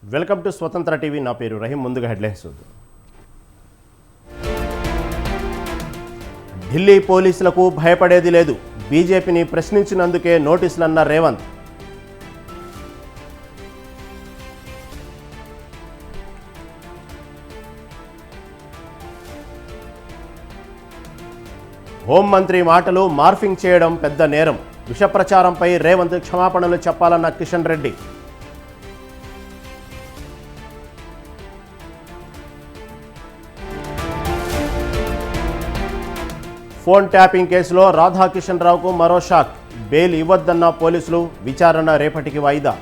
Welcome to స్వతంత్ర TV. నా పేరు రహీం. ముందుగా హెడ్లైన్స్ చూద్దాం. ఢిల్లీ పోలీసులకు భయపడేది లేదు, బీజేపీని ప్రశ్నించినందుకే నోటీసులన్న రేవంత్. హోంమంత్రి మాటలు మార్ఫింగ్ చేయడం పెద్ద నేరం, విష ప్రచారంపై రేవంత్ క్షమాపణలు చెప్పాలన్న కిషన్ రెడ్డి. ఫోన్ ట్యాపింగ్ కేసులో రాధాకిషన్ రావుకు మరో షాక్, బెయిల్ ఇవ్వద్దన్న పోలీసులు, విచారణ రేపటికి వాయిదా.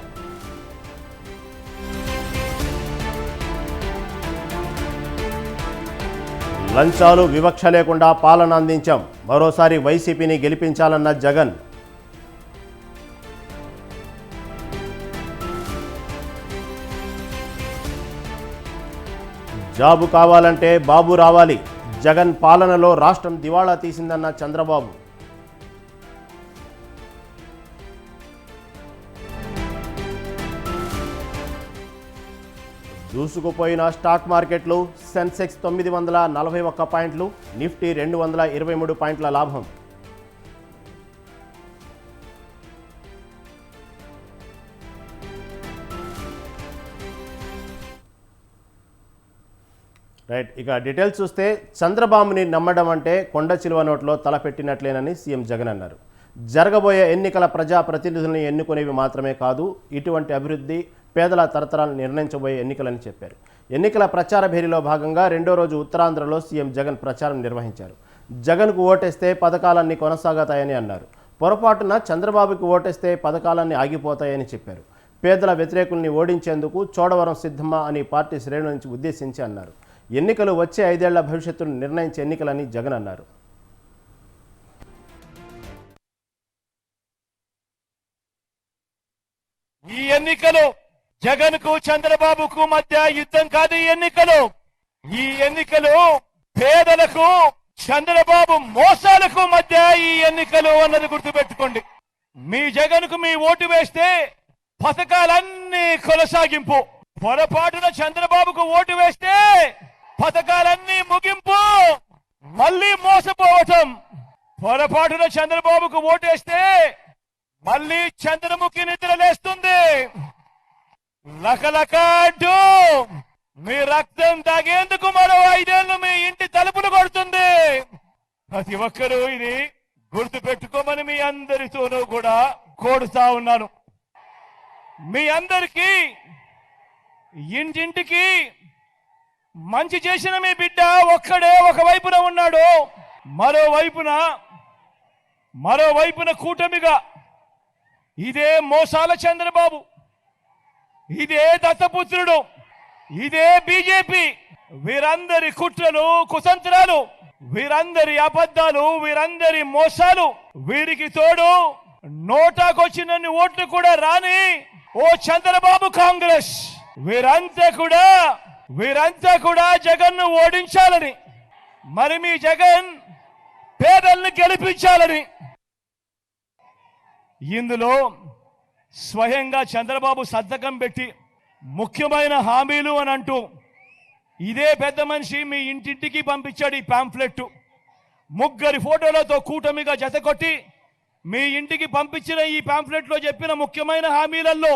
లంచాలు వివక్ష లేకుండా పాలన అందించాం, మరోసారి వైసీపీని గెలిపించాలన్న జగన్. జాబు కావాలంటే బాబు రావాలి, జగన్ పాలనలో రాష్ట్రం దివాళా తీసిందన్న చంద్రబాబు. దూసుకుపోయిన స్టాక్ మార్కెట్లు, సెన్సెక్స్ 941 పాయింట్లు, నిఫ్టీ 223 పాయింట్ల లాభం. రైట్, ఇక డీటెయిల్స్ చూస్తే చంద్రబాబుని నమ్మడం అంటే కొండ చిలువ నోట్లో తలపెట్టినట్లేనని సీఎం జగన్ అన్నారు. జరగబోయే ఎన్నికల ప్రజాప్రతినిధులను ఎన్నుకునేవి మాత్రమే కాదు, ఇటువంటి అభివృద్ధి పేదల తరతరాలను నిర్ణయించబోయే ఎన్నికలని చెప్పారు. ఎన్నికల ప్రచార భేరీలో భాగంగా రెండో రోజు ఉత్తరాంధ్రలో సీఎం జగన్ ప్రచారం నిర్వహించారు. జగన్కు ఓటేస్తే పథకాలన్నీ కొనసాగుతాయని అన్నారు. పొరపాటున చంద్రబాబుకి ఓటేస్తే పథకాలన్నీ ఆగిపోతాయని చెప్పారు. పేదల వ్యతిరేకుల్ని ఓడించేందుకు చోడవరం సిద్ధమా అని పార్టీ శ్రేణుల నుంచి ఉద్దేశించి అన్నారు. ఎన్నికలు వచ్చే 5 ఏళ్ల భవిష్యత్తును నిర్ణయించే ఎన్నికలని జగన్ అన్నారు. ఈ ఎన్నికలు జగన్కు చంద్రబాబుకు మధ్య యుద్ధం కాదు. ఈ ఎన్నికలు పేదలకు చంద్రబాబు మోసాలకు మధ్య ఈ ఎన్నికలు అన్నది గుర్తుపెట్టుకోండి. మీ జగన్కు మీ ఓటు వేస్తే పథకాలన్నీ కొనసాగింపు, పొరపాటున చంద్రబాబుకు ఓటు వేస్తే పథకాలన్నీ ముగింపు, మళ్ళీ మోసపోవటం. పొరపాటున చంద్రబాబుకు ఓటేస్తే మళ్ళీ చంద్రముఖి నిద్ర లేస్తుంది. లకలక అంటూ మీ రక్తం తాగేందుకు మరో 5 ఏళ్లు మీ ఇంటి తలుపులు కొడుతుంది. ప్రతి ఒక్కరూ ఇది గుర్తు పెట్టుకోమని మీ అందరితోనూ కూడా కోరుతా ఉన్నాను. మీ అందరికీ ఇంటింటికి మంచి చేసిన మీ బిడ్డ ఒక్కడే ఒకవైపున ఉన్నాడు, మరోవైపున కూటమిగా ఇదే మోసాల చంద్రబాబు, ఇదే దత్తపుత్రుడు, ఇదే బీజేపీ, వీరందరి కుట్రలు కుతంత్రాలు, వీరందరి అబద్ధాలు, వీరందరి మోసాలు, వీరికి తోడు నోటాకొచ్చినన్ని ఓట్లు కూడా రాని ఓ చంద్రబాబు కాంగ్రెస్, వీరంతా కూడా జగన్ను ఓడించాలని, మరి మీ జగన్ పేదల్ని గెలిపించాలని. ఇందులో స్వయంగా చంద్రబాబు సంతకం పెట్టి ముఖ్యమైన హామీలు అని అంటూ ఇదే పెద్ద మనిషి మీ ఇంటింటికి పంపించాడు ఈ పాంఫ్లెట్. 3 ఫోటోలతో కూటమిగా జతకొట్టి మీ ఇంటికి పంపించిన ఈ పాంఫ్లెట్లో చెప్పిన ముఖ్యమైన హామీలలో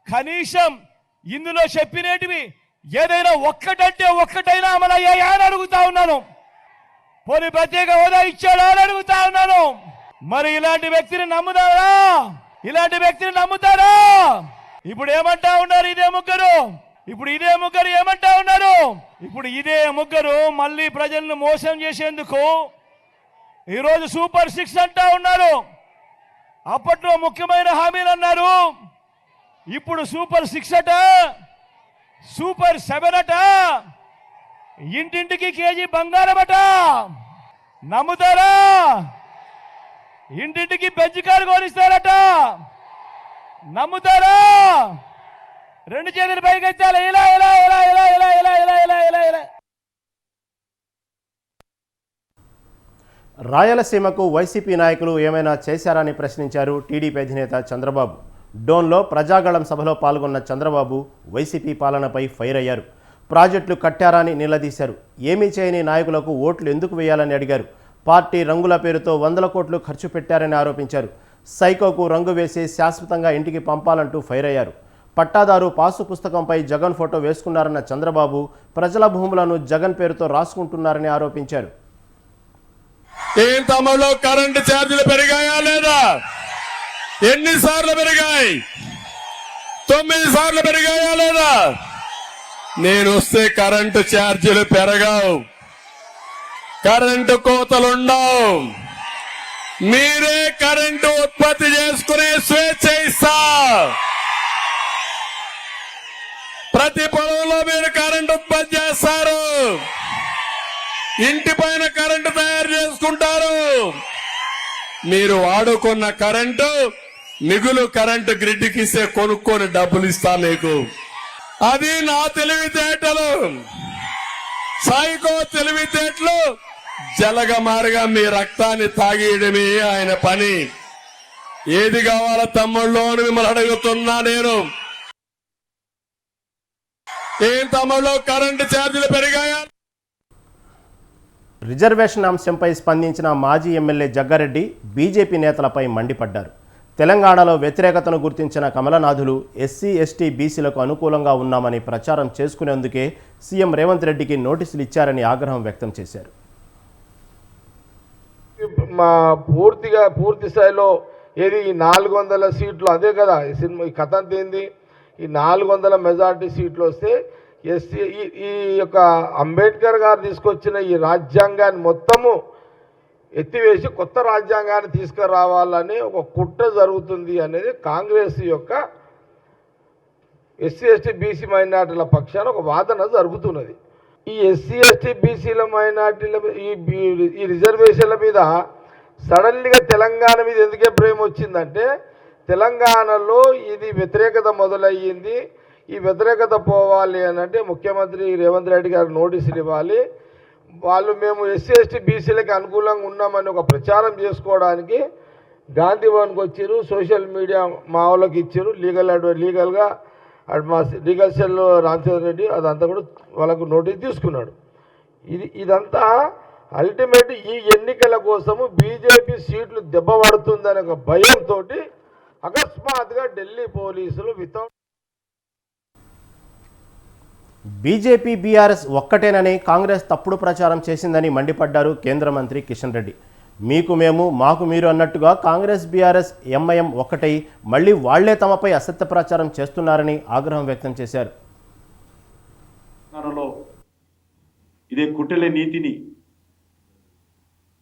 కనీసం ఇందులో చెప్పినటివి ఏదైనా ఒక్కటైనా అమలయ్యాయా అని అడుగుతా ఉన్నాను. పోనీ ప్రత్యేక హోదా ఇచ్చాడా అని అడుగుతా ఉన్నాను. మరి ఇలాంటి వ్యక్తిని నమ్ముతారా? ఇప్పుడు ఏమంటా ఉన్నారు ఇదే ముగ్గురు ఏమంటా ఉన్నారు? ఇప్పుడు ఇదే ముగ్గురు మళ్ళీ ప్రజలను మోసం చేసేందుకు ఈరోజు సూపర్ 6 అంటా ఉన్నారు. అప్పట్లో ముఖ్యమైన హామీలు అన్నారు, ఇప్పుడు సూపర్ 6 అట, సూపర్ 7 అట, ఇంటింటికి కేజీ బంగారం అట. నమ్ముతారా? ఇంటింటికి బెంచ్ కారు కొనిస్తారట. నమ్ముతారా? 2 చేతులు పైకెత్తాలి. ఇలా రాయలసీమకు వైసీపీ నాయకులు ఏమైనా చేశారని ప్రశ్నించారు టీడీపీ అధినేత చంద్రబాబు. డోన్లో ప్రజాగళం సభలో పాల్గొన్న చంద్రబాబు వైసీపీ పాలనపై ఫైర్ అయ్యారు. ప్రాజెక్టులు కట్టారా అని నిలదీశారు. ఏమీ చేయని నాయకులకు ఓట్లు ఎందుకు వేయాలని అడిగారు. పార్టీ రంగుల పేరుతో 100 కోట్లు ఖర్చు పెట్టారని ఆరోపించారు. సైకోకు రంగు వేసి శాశ్వతంగా ఇంటికి పంపాలంటూ ఫైర్ అయ్యారు. పట్టాదారు పాసు పుస్తకంపై జగన్ ఫోటో వేసుకున్నారన్న చంద్రబాబు ప్రజల భూములను జగన్ పేరుతో రాసుకుంటున్నారని ఆరోపించారు. ఏం తమలో కరెంటు ఛార్జీలు పెరిగాయా లేదా? ఎన్నిసార్లు పెరిగాయి? 9 సార్లు పెరిగాయా లేదా? నేను వస్తే కరెంటు ఛార్జీలు పెరగవు, కరెంటు కోతలుండవు. మీరే కరెంటు ఉత్పత్తి చేసుకునే స్వేచ్ఛ ఇస్తా. ప్రతి పొలంలో మీరు కరెంటు ఉత్పత్తి చేస్తారు, ఇంటి పైన కరెంటు తయారు చేసుకుంటారు. మీరు వాడుకున్న కరెంటు మిగులు కరెంటు గ్రిడ్కి ఇస్తే కొనుక్కొని డబ్బులు ఇస్తా మీకు. అది నా తెలివితేటలు. సైకో తెలివితేటలు జలగమారుగా మీ రక్తాన్ని తాగేయడమే ఆయన పని. ఏది కావాలో తమ్ముళ్ళు అని మిమ్మల్ని అడుగుతున్నా నేను. ఏం తమ్ముళ్ళు కరెంటు ఛార్జీలు పెరిగాయా? రిజర్వేషన్ అంశంపై స్పందించిన మాజీ ఎమ్మెల్యే జగ్గారెడ్డి బీజేపీ నేతలపై మండిపడ్డారు. తెలంగాణలో వ్యతిరేకతను గుర్తించిన కమలనాథులు ఎస్సీ ఎస్టీ బీసీలకు అనుకూలంగా ఉన్నామని ప్రచారం చేసుకునేందుకే సీఎం రేవంత్ రెడ్డికి నోటీసులు ఇచ్చారని ఆగ్రహం వ్యక్తం చేశారు. పూర్తి స్థాయిలో ఏది ఈ 400 సీట్లు అదే కదా ఈ సినిమా. ఈ కథ అంత ఏంది? ఈ 400 మెజార్టీ సీట్లు వస్తే ఎస్సీ ఈ యొక్క అంబేద్కర్ గారు తీసుకొచ్చిన ఈ రాజ్యాంగాన్ని మొత్తము ఎత్తివేసి కొత్త రాజ్యాంగాన్ని తీసుకురావాలని ఒక కుట్ర జరుగుతుంది అనేది కాంగ్రెస్ యొక్క ఎస్సీ ఎస్టీ బీసీ మైనార్టీల పక్షాన ఒక వాదన జరుగుతున్నది. ఈ ఎస్సీ ఎస్టీ బీసీల మైనార్టీల ఈ రిజర్వేషన్ల మీద సడన్లీగా తెలంగాణ మీద ఎందుకే ప్రేమ వచ్చిందంటే, తెలంగాణలో ఇది వ్యతిరేకత మొదలయ్యింది. ఈ వ్యతిరేకత పోవాలి అని అంటే ముఖ్యమంత్రి రేవంత్ రెడ్డి గారు నోటీసులు ఇవ్వాలి. వాళ్ళు మేము ఎస్సీ ఎస్టీ బీసీలకి అనుకూలంగా ఉన్నామని ఒక ప్రచారం చేసుకోవడానికి గాంధీ భవన్కి వచ్చారు. సోషల్ మీడియా మా వాళ్ళకి ఇచ్చారు. లీగల్గా మా లీగల్ సెల్ రామచంద్ర రెడ్డి అదంతా కూడా వాళ్ళకు నోటీస్ తీసుకున్నాడు. ఇదంతా అల్టిమేట్ ఈ ఎన్నికల కోసము బీజేపీ సీట్లు దెబ్బ పడుతుందనే ఒక భయంతో అకస్మాత్తుగా ఢిల్లీ పోలీసులు బీజేపీ బీఆర్ఎస్ ఒక్కటేనని కాంగ్రెస్ తప్పుడు ప్రచారం చేసిందని మండిపడ్డారు కేంద్ర మంత్రి కిషన్ రెడ్డి. మీకు మేము మాకు మీరు అన్నట్టుగా కాంగ్రెస్ బీఆర్ఎస్ ఎంఐఎం ఒక్కటై మళ్లీ వాళ్లే తమపై అసత్య ప్రచారం చేస్తున్నారని ఆగ్రహం వ్యక్తం చేశారు. ఇదే కుటిల నీతిని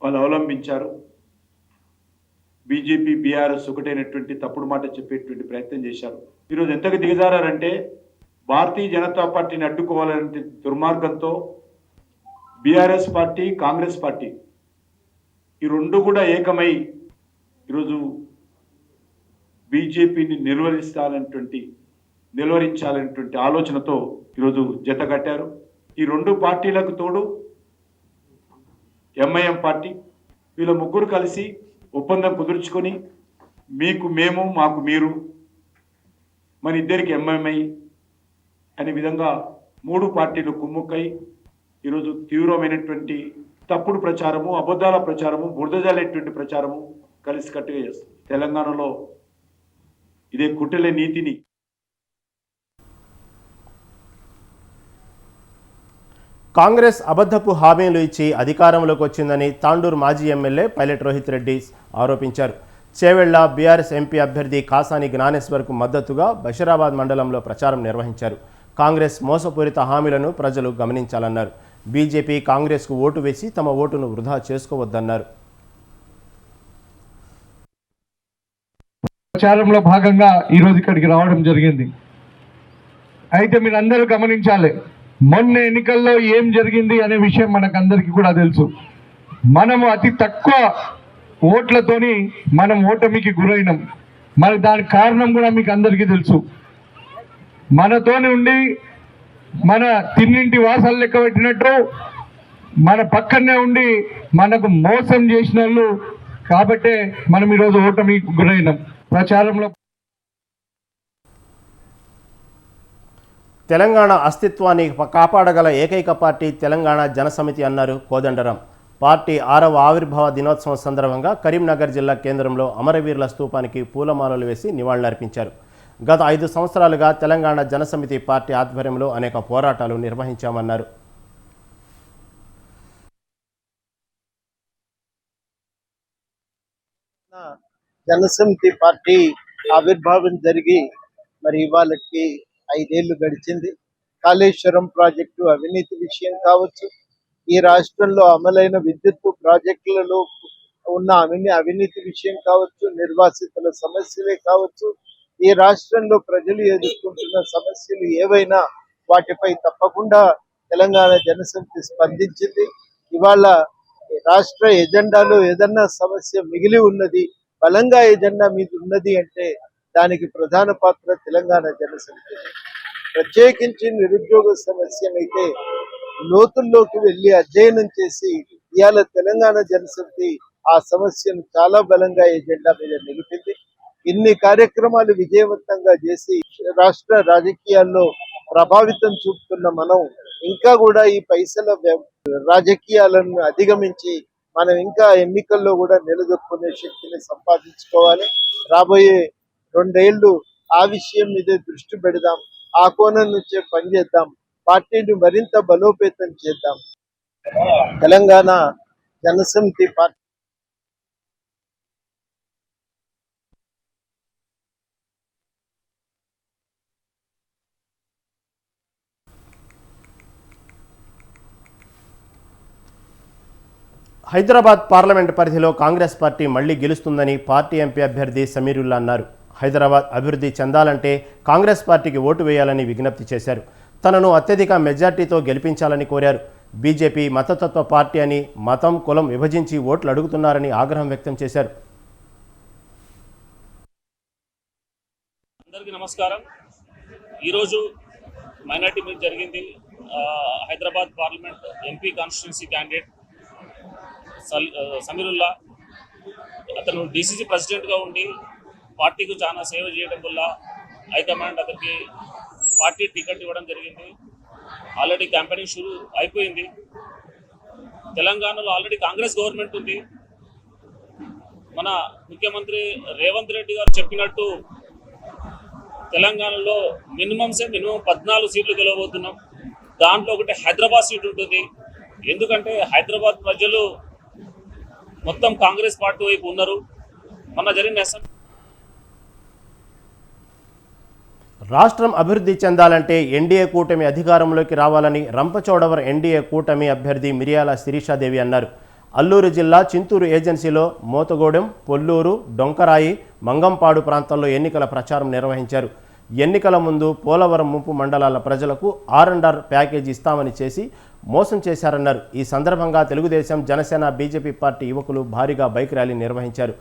వాళ్ళు అవలంబించారు. బీజేపీ బీఆర్ఎస్ ఒకటైనటువంటి తప్పుడు మాట చెప్పేటువంటి ప్రయత్నం చేశారు. ఈరోజు ఎంతకు దిగజారంటే భారతీయ జనతా పార్టీని అడ్డుకోవాలనే దుర్మార్గంతో బీఆర్ఎస్ పార్టీ కాంగ్రెస్ పార్టీ ఈ రెండు కూడా ఏకమై ఈరోజు బీజేపీని నిలువరించాలనేటువంటి ఆలోచనతో ఈరోజు జత కట్టారు. ఈ రెండు పార్టీలకు తోడు ఎంఐఎం పార్టీ, వీళ్ళ ముగ్గురు కలిసి ఒప్పందం కుదుర్చుకొని మీకు మేము మాకు మీరు మన ఇద్దరికి ఎంఐఎంఐ అనే విధంగా 3 పార్టీలు కుమ్ముక్కై ఈరోజు తీవ్రమైనటువంటి తప్పుడు ప్రచారము, అబద్ధాల ప్రచారము, బురదజాలేటువంటి ప్రచారము కలిసికట్టుగా చేస్తుంది. తెలంగాణలో ఇదే కుటిల నీతిని కాంగ్రెస్ అబద్ధపు హామీలు ఇచ్చి అధికారంలోకి వచ్చిందని తాండూరు మాజీ ఎమ్మెల్యే పైలట్ రోహిత్ రెడ్డి ఆరోపించారు. చేవెళ్ల బీఆర్ఎస్ ఎంపీ అభ్యర్థి కాసాని జ్ఞానేశ్వర్కు మద్దతుగా బషీరాబాద్ మండలంలో ప్రచారం నిర్వహించారు. కాంగ్రెస్ మోసపూరిత హామీలను ప్రజలు గమనించాలన్నారు. బీజేపీ కాంగ్రెస్కు ఓటు వేసి తమ ఓటును వృధా చేసుకోవద్దన్నారు. ప్రచారంలో భాగంగా ఈరోజు ఇక్కడికి రావడం జరిగింది. అయితే మీరందరూ గమనించాలి, మొన్న ఎన్నికల్లో ఏం జరిగింది అనే విషయం మనకందరికీ కూడా తెలుసు. మనము అతి తక్కువ ఓట్లతోని మనం ఓటమికి గురైనాం. మరి దానికి కారణం కూడా మీకు అందరికీ తెలుసు. మనతోని ఉండి మన తిన్నింటి వాసాలు లెక్క పెట్టినట్టు మన పక్కనే ఉండి మనకు మోసం చేసిన వాళ్ళు కాబట్టే మనం ఈరోజు ఓటమికి గురైనాం. ప్రచారంలో తెలంగాణ అస్తిత్వాన్ని కాపాడగల ఏకైక పార్టీ తెలంగాణ జనసమితి అన్నారు కోదండరాం. పార్టీ 6వ ఆవిర్భావ దినోత్సవం సందర్భంగా కరీంనగర్ జిల్లా కేంద్రంలో అమరవీరుల స్తూపానికి పూలమాలలు వేసి నివాళులర్పించారు. గత 5 సంవత్సరాలుగా తెలంగాణ జనసమితి పార్టీ ఆధ్వర్యంలో అనేక పోరాటాలు నిర్వహించామన్నారు. జనసమితి పార్టీ ఆవిర్భావం జరిగి మరి ఇవాళకి 5 ఏళ్లు గడిచింది. కాళేశ్వరం ప్రాజెక్టు అవినీతి విషయం కావచ్చు, ఈ రాష్ట్రంలో అమలైన విద్యుత్ ప్రాజెక్టులలో ఉన్న అవినీతి విషయం కావచ్చు, నిర్వాసితుల సమస్యలే కావచ్చు, ఈ రాష్ట్రంలో ప్రజలు ఎదుర్కొంటున్న సమస్యలు ఏవైనా వాటిపై తప్పకుండా తెలంగాణ జనసమితి స్పందించింది. ఇవాళ రాష్ట్ర ఎజెండాలో ఏదన్నా సమస్య మిగిలి ఉన్నది, బలంగా ఎజెండా మీద ఉన్నది అంటే దానికి ప్రధాన పాత్ర తెలంగాణ జనసమితి. ప్రత్యేకించి నిరుద్యోగ సమస్యనైతే లోతుల్లోకి వెళ్ళి అధ్యయనం చేసి ఇవాళ తెలంగాణ జనసమితి ఆ సమస్యను చాలా బలంగా ఎజెండా మీద నిలిపింది. ఇన్ని కార్యక్రమాలు విజయవంతంగా చేసి రాష్ట్ర రాజకీయాల్లో ప్రభావితం చూపుతున్న మనం ఇంకా కూడా ఈ పైసల రాజకీయాలను అధిగమించి మనం ఇంకా ఎన్నికల్లో కూడా నిలదొక్కునే శక్తిని సంపాదించుకోవాలి. రాబోయే 2 ఏళ్లు ఆ విషయం మీదే దృష్టి పెడదాం, ఆ కోణం నుంచే పనిచేద్దాం, పార్టీని మరింత బలోపేతం చేద్దాం. తెలంగాణ జనసమితి పార్టీ హైదరాబాద్ పార్లమెంట్ పరిధిలో కాంగ్రెస్ పార్టీ మళ్లీ గెలుస్తుందని పార్టీ ఎంపీ అభ్యర్థి సమీరుల్లా అన్నారు. హైదరాబాద్ అభివృద్ధి చెందాలంటే కాంగ్రెస్ పార్టీకి ఓటు వేయాలని విజ్ఞప్తి చేశారు. తనను అత్యధిక మెజార్టీతో గెలిపించాలని కోరారు. బీజేపీ మతతత్వ పార్టీ అని మతం కులం విభజించి ఓట్లు అడుగుతున్నారని ఆగ్రహం వ్యక్తం చేశారు. అందరికీ నమస్కారం. ఈరోజు మైనార్టీ మీట్ జరిగింది. Hyderabad parliament MP constituency candidate Sameerulla, అతను డీసీసీ ప్రెసిడెంట్గా ఉండి పార్టీకి చాలా సేవ చేయడం వల్ల హైకమాండ్ అతనికి పార్టీ టికెట్ ఇవ్వడం జరిగింది. ఆల్రెడీ క్యాంపెయినింగ్ షురూ అయిపోయింది. తెలంగాణలో ఆల్రెడీ కాంగ్రెస్ గవర్నమెంట్ ఉంది. మన ముఖ్యమంత్రి రేవంత్ రెడ్డి గారు చెప్పినట్టు తెలంగాణలో మినిమం 14 సీట్లు గెలవబోతున్నాం. దాంట్లో ఒకటి హైదరాబాద్ సీట్ ఉంటుంది. ఎందుకంటే హైదరాబాద్ ప్రజలు మొత్తం కాంగ్రెస్ పార్టీ వైపు ఉన్నారు. మొన్న జరిగిన రాష్ట్రం అభివృద్ధి చెందాలంటే ఎన్డీఏ కూటమి అధికారంలోకి రావాలని రంపచోడవరం ఎన్డీఏ కూటమి అభ్యర్థి మిరియాల శిరీషాదేవి అన్నారు. అల్లూరు జిల్లా చింతూరు ఏజెన్సీలో మోతగూడెం, పొల్లూరు, డొంకరాయి, మంగంపాడు ప్రాంతాల్లో ఎన్నికల ప్రచారం నిర్వహించారు. ఎన్నికల ముందు పోలవరం ముంపు మండలాల ప్రజలకు R&R ప్యాకేజీ ఇస్తామని చేసి మోసం చేశారన్నారు. ఈ సందర్భంగా తెలుగుదేశం, జనసేన, బీజేపీ పార్టీ యువకులు భారీగా బైక్ ర్యాలీ నిర్వహించారు.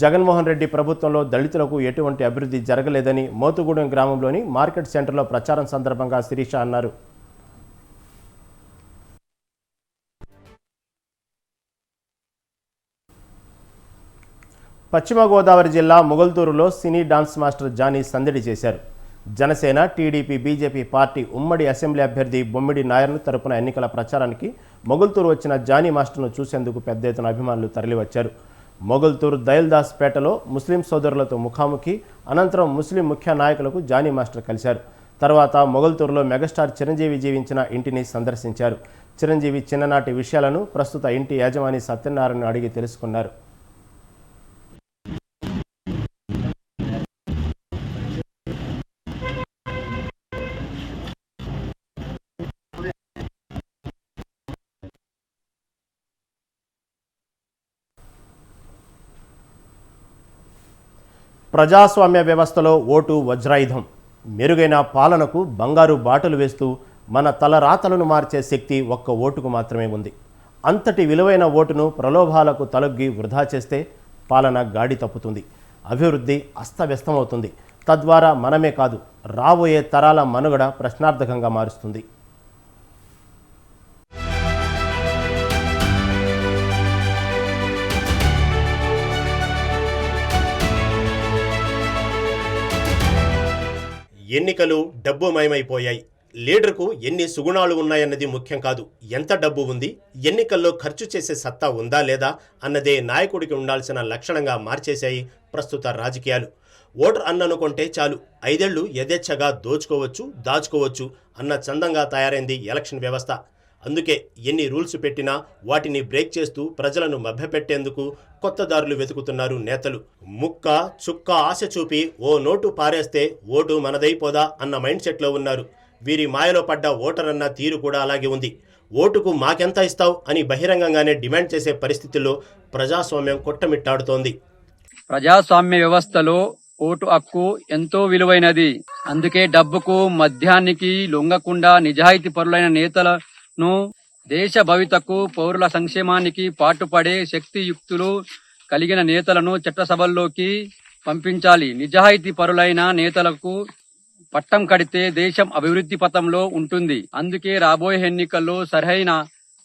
జగన్మోహన్ రెడ్డి ప్రభుత్వంలో దళితులకు ఎటువంటి అభివృద్ధి జరగలేదని మోతుగూడెం గ్రామంలోని మార్కెట్ సెంటర్లో ప్రచారం సందర్భంగా శిరీష అన్నారు. పశ్చిమ గోదావరి జిల్లా మొగల్తూరులో సినీ డాన్స్ మాస్టర్ జానీ సందడి చేశారు. జనసేన, టీడీపీ, బీజేపీ పార్టీ ఉమ్మడి అసెంబ్లీ అభ్యర్థి బొమ్మిడి నాయర్ను తరపున ఎన్నికల ప్రచారానికి మొగల్తూరు వచ్చిన జానీ మాస్టర్ను చూసేందుకు పెద్ద ఎత్తున అభిమానులు తరలివచ్చారు. మొగల్తూరు దయల్దాస్ పేటలో ముస్లిం సోదరులతో ముఖాముఖి, అనంతరం ముస్లిం ముఖ్య నాయకులకు జానీ మాస్టర్ కలిశారు. తర్వాత మొగల్తూరులో మెగాస్టార్ చిరంజీవి జీవించిన ఇంటిని సందర్శించారు. చిరంజీవి చిన్ననాటి విషయాలను ప్రస్తుత ఇంటి యజమాని సత్యనారాయణ అడిగి తెలుసుకున్నారు. ప్రజాస్వామ్య వ్యవస్థలో ఓటు వజ్రాయుధం. మెరుగైన పాలనకు బంగారు బాటలు వేస్తూ మన తలరాతలను మార్చే శక్తి ఒక్క ఓటుకు మాత్రమే ఉంది. అంతటి విలువైన ఓటును ప్రలోభాలకు తలొగ్గి వృధా చేస్తే పాలన గాడి తప్పుతుంది, అభివృద్ధి అస్తవ్యస్తమవుతుంది. తద్వారా మనమే కాదు, రాబోయే తరాల మనుగడ ప్రశ్నార్థకంగా మారుస్తుంది. ఎన్నికలు డబ్బుమయమైపోయాయి. లీడర్కు ఎన్ని సుగుణాలు ఉన్నాయన్నది ముఖ్యం కాదు, ఎంత డబ్బు ఉంది, ఎన్నికల్లో ఖర్చు చేసే సత్తా ఉందా లేదా అన్నదే నాయకుడికి ఉండాల్సిన లక్షణంగా మార్చేశాయి ప్రస్తుత రాజకీయాలు. ఓటర్ అన్ననుకుంటే చాలు 5 ఏళ్లు యథేచ్ఛగా దోచుకోవచ్చు, దాచుకోవచ్చు అన్న చందంగా తయారైంది ఎలక్షన్ వ్యవస్థ. అందుకే ఎన్ని రూల్స్ పెట్టినా వాటిని బ్రేక్ చేస్తూ ప్రజలను మభ్యపెట్టేందుకు కొత్త దారులు వెతుకుతున్నారు నేతలు. ముక్క చుక్క ఆశ చూపి ఓ నోటు పారేస్తే ఓటు మనదైపోదా అన్న మైండ్ సెట్లో ఉన్నారు. వీరి మాయలో పడ్డ ఓటర్ అన్న తీరు కూడా అలాగే ఉంది. ఓటుకు మాకెంత ఇస్తావు అని బహిరంగంగానే డిమాండ్ చేసే పరిస్థితుల్లో ప్రజాస్వామ్యం కొట్టమిట్టాడుతోంది. ప్రజాస్వామ్య వ్యవస్థలో ఓటు హక్కు ఎంతో విలువైనది. అందుకే డబ్బుకు మద్యానికి లొంగకుండా నిజాయితీ పరులైన నేతలను, దేశ భవితకు పౌరుల సంక్షేమానికి పాటుపడే శక్తియుక్తులు కలిగిన నేతలను చట్టసభల్లోకి పంపించాలి. నిజాయితీ పరులైన నేతలకు పట్టం కడితే దేశం అభివృద్ధి పథంలో ఉంటుంది. అందుకే రాబోయే ఎన్నికల్లో సరైన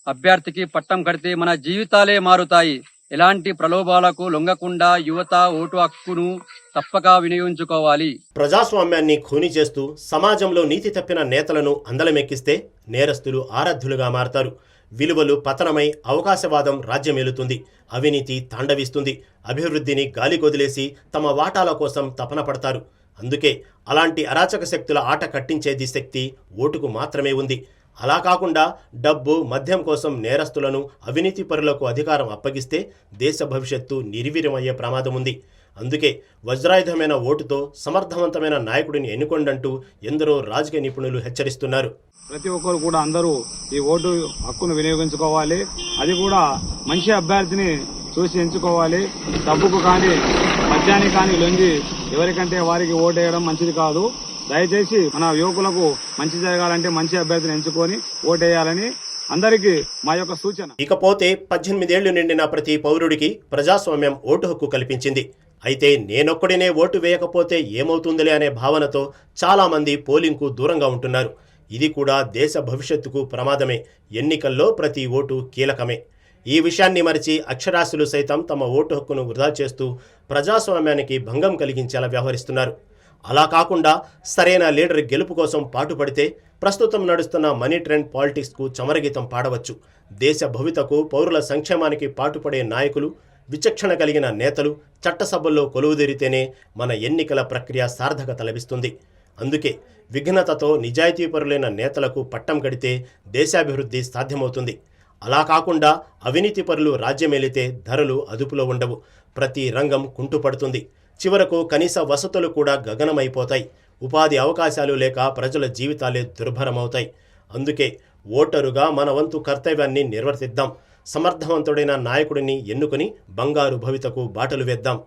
అభ్యర్థికి పట్టం కడితే మన జీవితాలే మారుతాయి. ఎలాంటి ప్రలోభాలకు లొంగకుండా యువత ఓటు హక్కును తప్పక వినియోగించుకోవాలి. ప్రజాస్వామ్యాన్ని ఖూనీ చేస్తూ సమాజంలో నీతి తప్పిన నేతలను అందలమెక్కిస్తే నేరస్తులు ఆరాధ్యులుగా మారతారు. విలువలు పతనమై అవకాశవాదం రాజ్యమేలుతుంది. అవినీతి తాండవిస్తుంది. అభివృద్ధిని గాలికొదిలేసి తమ వాటాల కోసం తపన పడతారు. అందుకే అలాంటి అరాచక శక్తుల ఆట కట్టించేది శక్తి ఓటుకు మాత్రమే ఉంది. అలా కాకుండా డబ్బు, మద్యం కోసం నేరస్తులను, అవినీతి పరులకు అధికారం అప్పగిస్తే దేశ భవిష్యత్తు నిర్వీర్యమయ్యే ప్రమాదం ఉంది. అందుకే వజ్రాయుధమైన ఓటుతో సమర్థవంతమైన నాయకుడిని ఎన్నుకొండంటూ ఎందరో రాజకీయ నిపుణులు హెచ్చరిస్తున్నారు. ప్రతి ఒక్కరు కూడా అందరూ ఈ ఓటు హక్కును వినియోగించుకోవాలి. అది కూడా మంచి అభ్యర్థిని చూసి ఎంచుకోవాలి. డబ్బుకు కానీ మద్యానికి కానీ లొంగి ఎవరికంటే వారికి ఓటు వేయడం మంచిది కాదు. దయచేసి మన యువకులకు మంచి జరగాలంటే మంచి అభ్యర్థిని ఎంచుకొని ఓటేయాలని అందరికీ మా యొక్క సూచన. ఇకపోతే 18 ఏళ్లు నిండిన ప్రతి పౌరుడికి ప్రజాస్వామ్యం ఓటు హక్కు కల్పించింది. అయితే నేనొక్కడినే ఓటు వేయకపోతే ఏమవుతుందిలే అనే భావనతో చాలామంది పోలింగ్కు దూరంగా ఉంటున్నారు. ఇది కూడా దేశ భవిష్యత్తుకు ప్రమాదమే. ఎన్నికల్లో ప్రతి ఓటు కీలకమే. ఈ విషయాన్ని మరిచి అక్షరాస్యులు సైతం తమ ఓటు హక్కును వృధా చేస్తూ ప్రజాస్వామ్యానికి భంగం కలిగించేలా వ్యవహరిస్తున్నారు. అలా కాకుండా సరైన లీడర్ గెలుపు కోసం పాటుపడితే ప్రస్తుతం నడుస్తున్న మనీ ట్రెండ్ పాలిటిక్స్కు చమరగీతం పాడవచ్చు. దేశ భవితకు, పౌరుల సంక్షేమానికి పాటుపడే నాయకులు, విచక్షణ కలిగిన నేతలు చట్టసభల్లో కొలువుదీరితేనే మన ఎన్నికల ప్రక్రియ సార్థకత లభిస్తుంది. అందుకే విఘ్నతతో నిజాయితీపరులైన నేతలకు పట్టం కడితే దేశాభివృద్ధి సాధ్యమవుతుంది. అలా కాకుండా అవినీతి పరులు రాజ్యమేలితే ధరలు అదుపులో ఉండవు. ప్రతి రంగం కుంటుపడుతుంది. చివరకు కనీస వసతులు కూడా గగనమైపోతాయి. ఉపాధి అవకాశాలు లేక ప్రజల జీవితాలే దుర్భరమవుతాయి. అందుకే ఓటరుగా మన వంతు కర్తవ్యాన్ని నిర్వర్తిద్దాం. సమర్థవంతుడైన నాయకుడిని ఎన్నుకొని బంగారు భవితకు బాటలు వేద్దాం.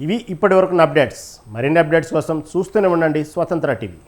ఇవి ఇప్పటివరకున్న అప్డేట్స్. మరిన్ని అప్డేట్స్ కోసం చూస్తూనే ఉండండి స్వతంత్ర టీవీ.